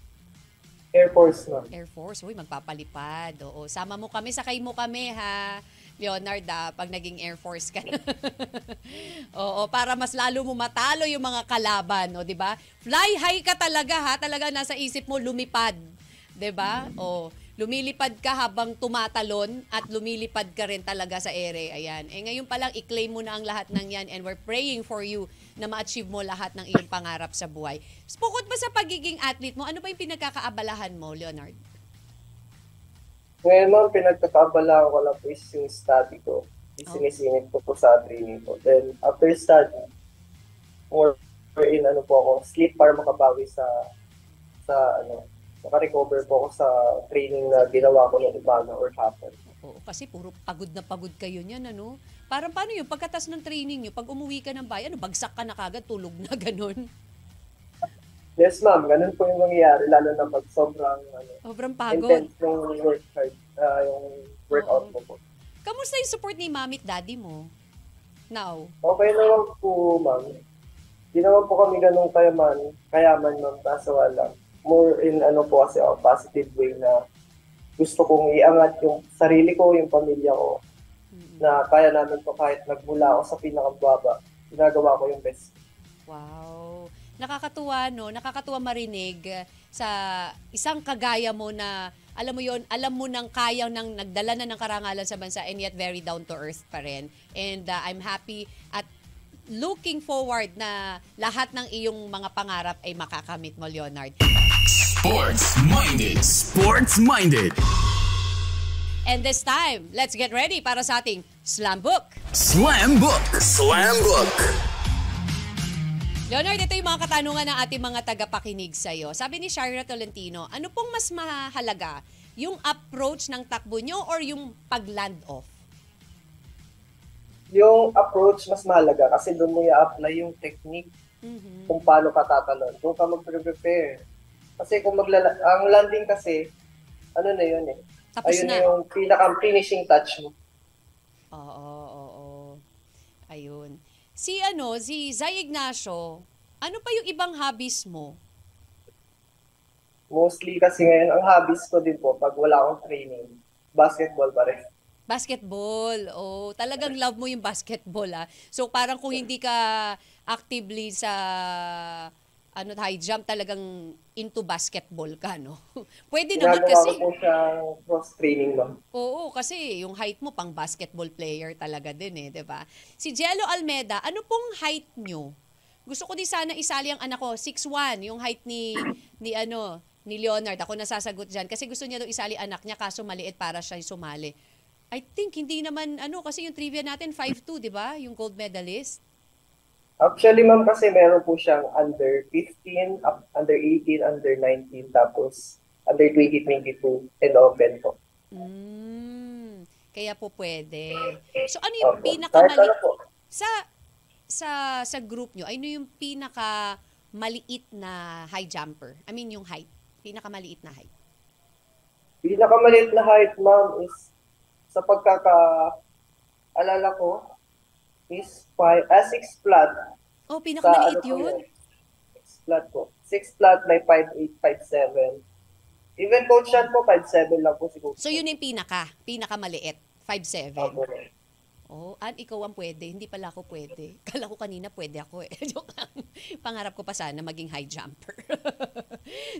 Air Force, ma'am. Air Force, uy, magpapalipad. Oo, sama mo kami, sakay mo kami, ha? Leonard, pag naging Air Force ka. Oo, para mas lalo mo matalo yung mga kalaban, 'di ba? Fly high ka talaga, ha? Talaga nasa isip mo lumipad, 'di ba? Oh, lumilipad ka habang tumatalon at lumilipad ka rin talaga sa ere. Ayan. Ngayon pa lang, i-claim mo na ang lahat ng yan and we're praying for you na ma-achieve mo lahat ng iyong pangarap sa buhay. Bukod ba sa pagiging athlete mo, ano ba yung pinagkakaabalahan mo, Leonard? Ngayon, ma'am, pinagkakaabalahan ko lang po is yung study ko. Isinisingit ko po sa training ko. Then, after study, more in po ako, sleep para makabawi sa naka-recover po ako sa training na ginawa ko ng umaga or hapon. Oo, kasi puro pagod na pagod kayo niyan, ano? Parang paano yun? Pagkatas ng training nyo, pag umuwi ka ng bayan, bagsak ka na kagad, tulog na, ganun? Yes, ma'am. Ganun po yung mangyayari, lalo na pag sobrang sobrang pagod. Intense yung workout mo po. Kamusta yung support ni mami at daddy mo? Now? Okay naman po, ma'am. Di naman po kami ganun kayaman, ma'am. Kaso wala. More in po kasi positive way na gusto kong iangat yung sarili ko, yung pamilya ko. Na kaya namin to kahit nagmula ako sa pinakababa. Ginagawa ko yung best. Wow. Nakakatuwa, no? Nakakatuwa marinig sa isang kagaya mo na, alam mo yon, alam mo nang kaya nang nagdala na ng karangalan sa bansa and yet very down to earth pa rin. And I'm happy at looking forward na lahat ng iyong mga pangarap ay makakamit mo, Leonard. Sports-minded. Sports-minded. And this time, let's get ready para sa ating Slam Book. Slam Book. Slam Book. Leonard, ito yung mga katanungan ng ating mga tagapakinig sa'yo. Sabi ni Shira Tolentino, ano pong mas mahalaga? Yung approach ng takbo nyo or yung pag-land off? Yung approach mas mahalaga kasi doon mo i-apply yung technique kung paano ka tatalon. Doon ka mag-prepare. Kasi kung ang landing kasi, ano na yun eh. Tapos ayun na. Yung pinaka-finishing touch mo. Oo. Ayun. Si Zay Ignacio, ano pa yung ibang hobbies mo? Mostly kasi ngayon, ang hobbies ko din po, pag wala akong training, basketball pa rin. Basketball. Oh, talagang love mo yung basketball, ah. So parang kung hindi ka actively sa high jump, talagang into basketball ka, no? Pwede naman kasi. Ginagawa ko po siyang cross-training, ma'am. Oo, kasi yung height mo pang basketball player talaga din eh, 'di ba? Si Jello Almeda, ano pong height nyo? Gusto ko din sana isali ang anak ko, 6'1", yung height ni Leonard. Ako nasasagot diyan kasi gusto niya daw isali anak niya kaso maliit para siya sumali. I think hindi naman kasi yung trivia natin 5'2", 'di ba? Yung gold medalist. Actually, ma'am, kasi meron po siyang under 15, under 18, under 19, tapos under 20, 22, and open po. Kaya po pwede. So ano yung pinakamaliit sa group nyo? Ano yung pinakamaliit na high jumper? I mean yung height. Pinakamaliit na height. Pinakamaliit na height, ma'am, is sa pagkakaalala ko, is 6 flat. Oh, pinakamaliit yun? 6 flat po. 6 flat may 5'8", 5'7". Even coach yan po, 5'7" lang po siguro. So yun yung pinakamaliit, 5'7". Okay. Oh, ikaw ang pwede. Hindi pala ako pwede. Kala ko kanina pwede ako eh. Joke lang. Pangarap ko pa sana maging high jumper.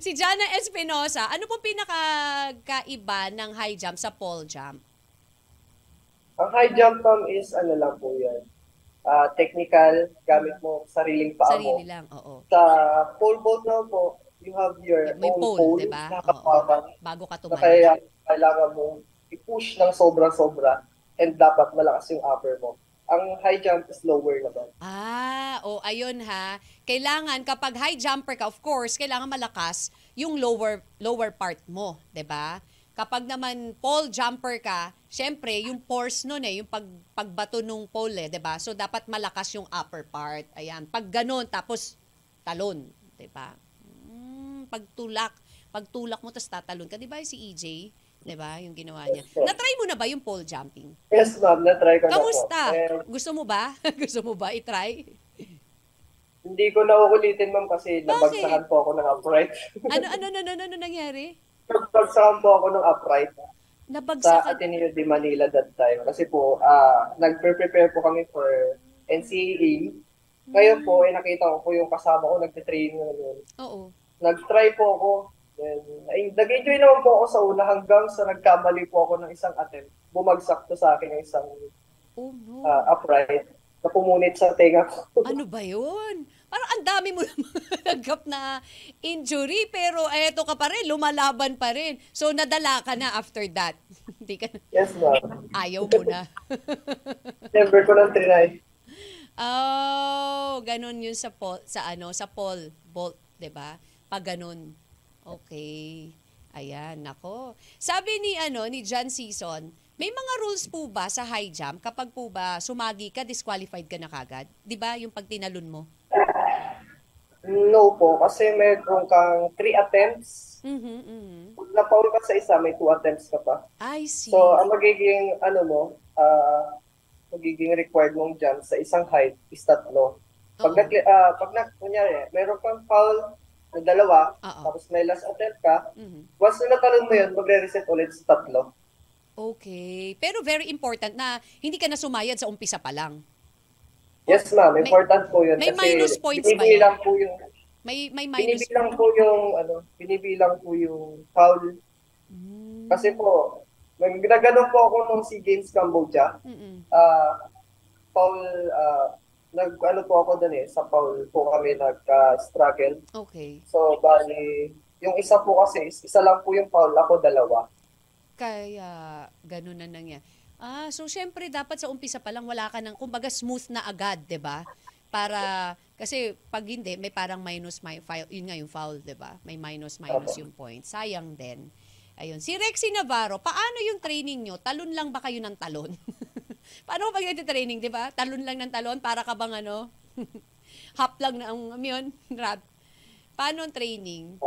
Si Jana Espinosa, ano pong pinakakaiba ng high jump sa pole jump? Ang high jump, ma'am, is lang po yan. Technical, gamit mo sariling paa mo. Sarili lang, oo. Sa pole vault na po, you have your may own pole, diba? Bago ka tumayo. Kaya kailangan mo i-push ng sobra-sobra and dapat malakas yung upper mo. Ang high jump is lower naman. Ayun ha. Kailangan kapag high jumper ka, of course, kailangan malakas yung lower part mo, 'di ba? Kapag naman pole jumper ka, syempre yung force nun yung pagbato nung pole, 'di ba? So dapat malakas yung upper part. Ayan, pag ganun tapos talon, 'di ba? Pagtulak mo tapos tatalon ka, 'di ba? Si EJ, 'di ba? Yung ginawa niya. Na-try mo na ba yung pole jumping? Yes, ma'am, na-try ko na po. Kamusta? Gusto mo ba? Gusto mo ba i-try? Hindi ko na uulitin, ma'am, kasi nabagsakan po ako ng upright. Ano nangyari? Nabagsakan po ako ng upright. Nabagsakan? Sa Ateneo de Manila that time. Kasi po, nagpe-prepare po kami for NCAA. Ngayon po, nakita ko po yung kasama ko, nagte-training ngayon. Oo. Nag-try po ako. And, nag-enjoy naman po ako sa una hanggang sa nagkamali po ako ng isang attempt. Bumagsak to sa akin yung isang Oh no. upright na pumunit sa tenga ko. Ano ba yun? Parang ang dami mo naganggap na injury, pero eto ka pa rin, lumalaban pa rin. So, nadala ka na after that. Hindi ka na, Yes, ma'am. ayaw mo na. Never ko lang trinay. Oh, ganun yun sa pole vault, 'di ba? Pag ganun. Okay. Ayan, nako. Sabi ni John Season, may mga rules po ba sa high jump kapag po ba sumagi ka, disqualified ka na kagad? 'Di ba yung pag tinalon mo? No po, kasi meron kang 3 attempts. Pag na-foul ka sa isa, may 2 attempts ka pa. I see. So, ang magiging, magiging required mong jump sa isang height is 3. Kunyari, meron kang foul na 2, tapos may last attempt ka, once na natalon mo yun, magre-reset ulit sa 3. Okay. Pero very important na hindi ka na sumayad sa umpisa pa lang. Yes, ma'am. Important po yun. May kasi minus points ba binibilang yun? po yung, May minus binibilang po yung foul. Kasi po, nagano po ako nung SEA Games Cambodia. Foul, nag-ano po ako doon sa foul po kami nag-struggle. Okay. So, bali, yung isa po kasi, isa lang po yung foul, ako 2. Kaya, ganun na nangyari. So syempre dapat sa umpisa pa lang wala ka ng, kumbaga smooth na agad, 'di ba? Para kasi pag hindi may parang minus yun nga yung foul, 'di ba? May minus yung point. Sayang din. Ayun. Si Rexy Navarro, paano yung training nyo? Talon lang ba kayo ng talon? Paano pag nagte-training, 'di ba? Talon lang ng talon para ka bang hop lang na yun, rap. Paano ang training?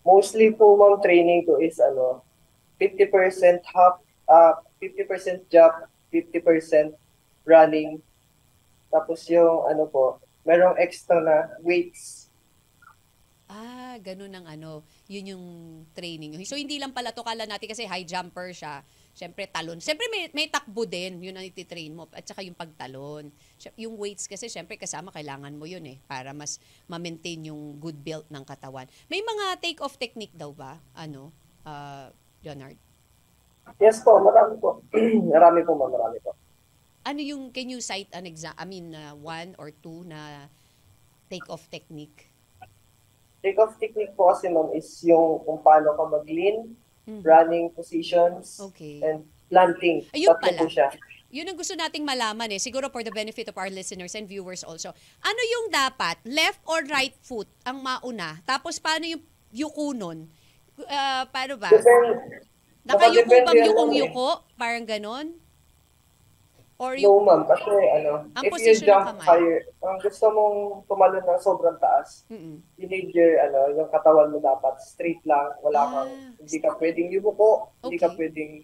Mostly po mong training ko is 50% hop, 50% jump, 50% running. Tapos yung merong extra na weights. Ganun ang yun yung training. So hindi lang pala to, kala natin kasi high jumper siya. Siyempre talon. Siyempre may takbo din, yun ang iti-train mo. At saka yung pagtalon. Yung weights kasi siyempre kasama, kailangan mo yun para mas ma-maintain yung good build ng katawan. May mga take-off technique daw ba? Leonard? Yes po, marami po. marami po. Ano yung, can you cite an one or two na take-off technique? Take-off technique po kasi ma'am is yung kung paano ka mag-lean, running positions, and planting. Ayun Tatlo pala. po siya. Yun ang gusto nating malaman siguro for the benefit of our listeners and viewers also. Ano yung dapat, left or right foot ang mauna? Tapos paano yung yuko nun? Paano ba? Nakayuko bang yukong-yuko? Parang ganon? Or No, ma'am. Kasi, ang if you position ng jump kamay. higher, ang gusto mong tumalon ng sobrang taas, you need yung katawan mo dapat straight lang. Hindi ka pwedeng yumuko, hindi ka pwedeng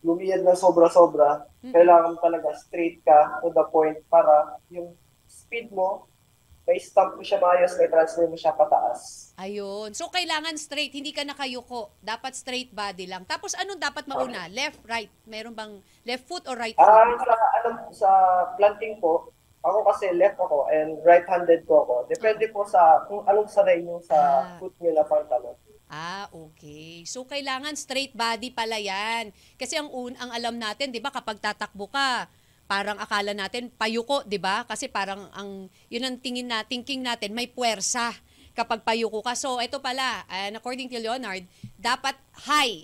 lumiyad na sobra-sobra. Kailangan talaga straight ka to the point para yung speed mo, may stamp mo siya maayos, may transfer mo siya pataas. Ayun. So, kailangan straight. Hindi ka nakayuko. Dapat straight body lang. Tapos, anong dapat mauna? Left, right? Meron bang left foot or right foot? Sa planting po, ako kasi left ako and right-handed po ako. Depende po sa kung anong sanay nyo sa foot nyo na pantalon. Okay. So, kailangan straight body pala yan. Kasi ang alam natin, di ba, kapag tatakbo ka, parang akala natin payuko, 'di ba? Kasi parang yun ang thinking natin, may puwersa kapag payuko ka. So ito pala, and according to Leonard, dapat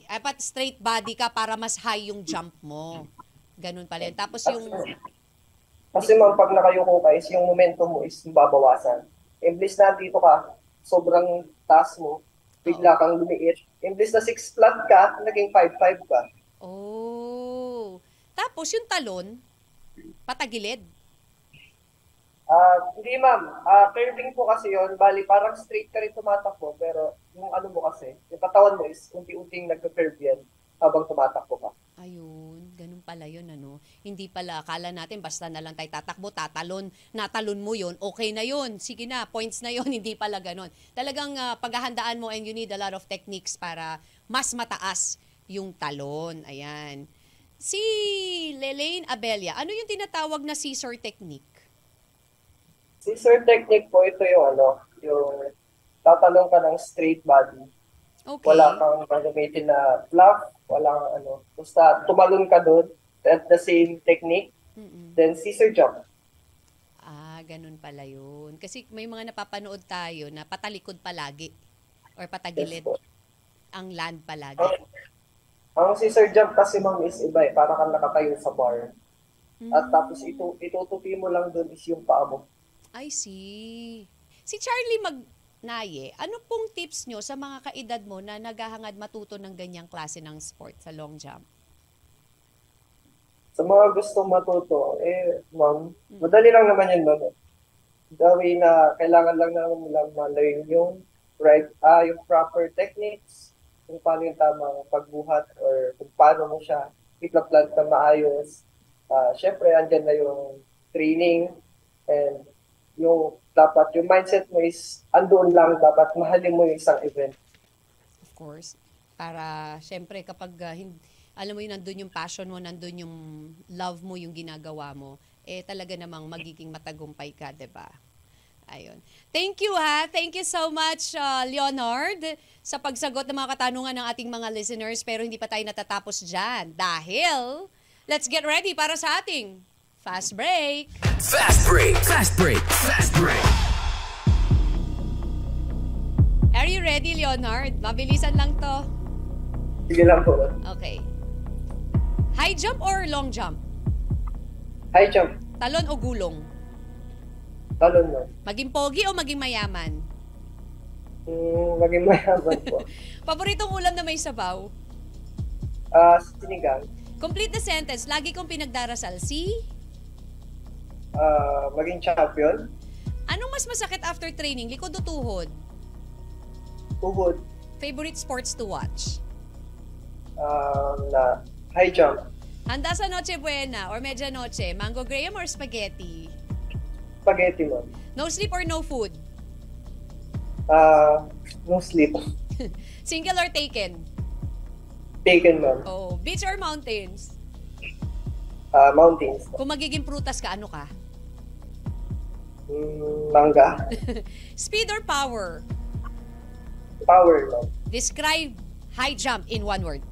dapat straight body ka para mas high yung jump mo. Ganun pala yun. Tapos yung Kasi ma'am, pag nakayuko ka is yung momentum mo is babawasan. Imbis na dito ka, sobrang taas mo, bigla kang lumiit. Imbis na 6 flat ka, naging 5-5 ka. Oh. Tapos yung talon, patagilid? Hindi ma'am. Curving po kasi yon. Bali, parang straight ka rin tumatakbo. Pero yung mo kasi, yung katawan mo is unti-unting nagka-curve yan habang tumatakbo ka. Ayun, ganun pala yun, Hindi pala, akala natin basta na lang tayo tatakbo, natalon mo yun, okay na yun, sige na, points na yun, hindi pala ganun. Talagang paghahandaan mo and you need a lot of techniques para mas mataas yung talon. Ayan. Si Lelaine Abella, ano yung tinatawag na scissor technique? Scissor technique po, ito yung tatalong ka ng straight body. Okay. Wala kang gagamitin na fluff, walang ano. Basta tumalon ka doon at the same technique, then scissor jump. Ganun pala yun. Kasi may mga napapanood tayo na patalikod palagi or patagilid Yes, po. ang land palagi. Ang scissor jump kasi ma'am is iba eh, para kang nakatayo sa bar. At tapos itutupi mo lang doon is yung paa mo. I see. Si Charlie Magnaye, ano pong tips nyo sa mga kaedad mo na naghahangad matuto ng ganyang klase ng sport sa long jump? Sa mga gustong matuto, ma'am, madali lang naman yun, ma'am. The way na kailangan lang naman nilang ma-learn yung yung proper techniques, kung paano yung tamang pagbuhat or kung paano mo siya ipla-plant na maayos. Siyempre, andyan na yung training and yung dapat, yung mindset mo is andoon lang, dapat mahalin mo yung isang event. Of course. Para, syempre, kapag alam mo yun, nandun yung passion mo, nandun yung love mo, yung ginagawa mo, talaga namang magiging matagumpay ka, diba? Ayun. Thank you ha. Thank you so much, Leonard, sa pagsagot ng mga katanungan ng ating mga listeners. Pero hindi pa tayo natatapos dyan dahil let's get ready para sa ating Fast Break. Fast Break. Fast Break. Fast Break. Are you ready, Leonard? Mabilisan lang to. Sige lang po. Okay. High jump or long jump? High jump. Talon o gulong? Talon mo. Maging pogi o maging mayaman? Maging mayaman po. Paboritong ulam na may sabaw? Sinigang. Complete the sentence. Lagi kong pinagdarasal si? Maging champion. Anong mas masakit after training? Likod o tuhod? Tuhod. Favorite sports to watch? Na high jump. Handa sa Noche Buena or Medianoche, Mango Graham or spaghetti? Spaghetti mo. No sleep or no food? No sleep. Single or taken? Taken, ma'am. Oh, beach or mountains? Mountains. Kung magiging prutas ka, ano ka? Mangga. Speed or power? Power, ma'am. Describe high jump in one word.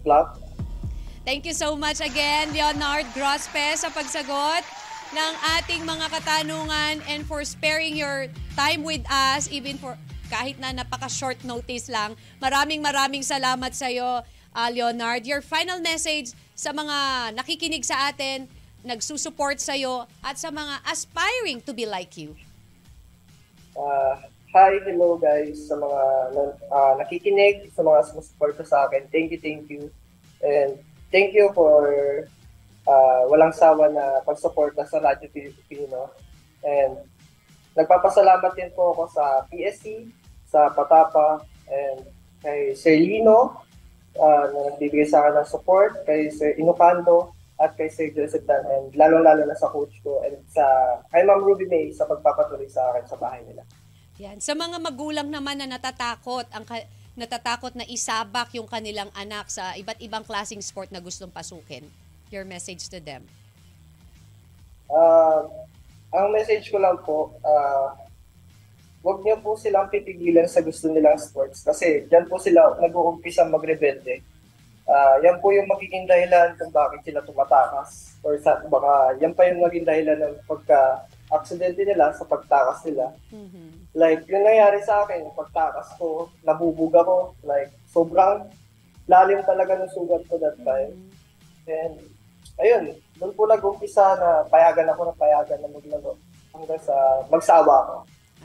Flop. Thank you so much again, Leonard Grospe, sa pagsagot ng ating mga katanungan and for sparing your time with us, even for kahit na napaka-short notice lang. Maraming salamat sa iyo, Leonard. Your final message sa mga nakikinig sa atin, nagsusupport sa iyo, at sa mga aspiring to be like you. Hi, hello guys sa mga nakikinig, sa mga sumusuporta sa akin. Thank you. And thank you for walang sawa na pagsuporta sa Radyo Pilipino. And nagpapasalamat din po ako sa PSC, sa Patapa, and kay Sir Lino na nagbibigay sa akin ng support, kay Sir Inocando, at kay Sir Joseph Dan, and lalo-lalo na sa coach ko, and kay Ma'am Ruby May sa pagpapatuloy sa akin sa bahay nila. Yan. Sa mga magulang naman na natatakot na isabak yung kanilang anak sa iba't ibang klaseng sport na gustong pasukin, your message to them? Ang message ko lang po, huwag niyo po silang pipigilan sa gusto nilang sports kasi diyan po sila nag-uumpisa magrebelde. Yan po yung magiging dahilan kung bakit sila tumatakas or baka yan pa yung maging dahilan ng pagka-aksidente nila sa pagtakas nila. Mm-hmm. Like, yung nangyari sa akin, pagtakas ko, nabubog ako. Like, sobrang lalim talaga ng sugat ko that time. And, ayun, doon po nag-umpisa na payagan na maglaro hanggang sa magsawa ako.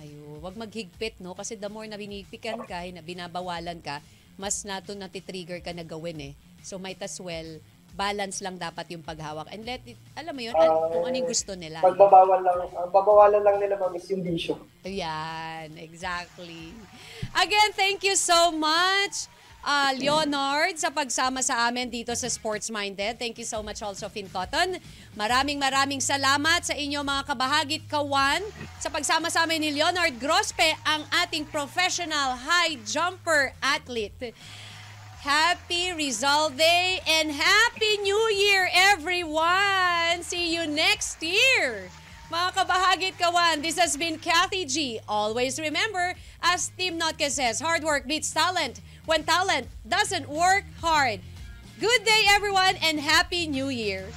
Ayun, wag maghigpit, no? Kasi the more na binigpikan ka, na binabawalan ka, mas nato natitrigger ka na gawin eh. So, might as well, balance lang dapat yung paghawak. And let it, alam mo yun, kung ano yung gusto nila. Ang babawalan lang nila ma'am is yung bisyo. Yan, exactly. Again, thank you so much, Leonard, sa pagsama sa amin dito sa Sports Minded. Thank you so much also, Finn Cotton. Maraming salamat sa inyo mga kabahagit kawan sa pagsama sa amin ni Leonard Grospe, ang ating professional high jumper athlete. Happy Rizal Day and Happy New Year, everyone! See you next year Mga kabahagit kawan, this has been Kathy G. Always remember, as Team Notke says, hard work beats talent when talent doesn't work hard. Good day everyone and Happy New Year!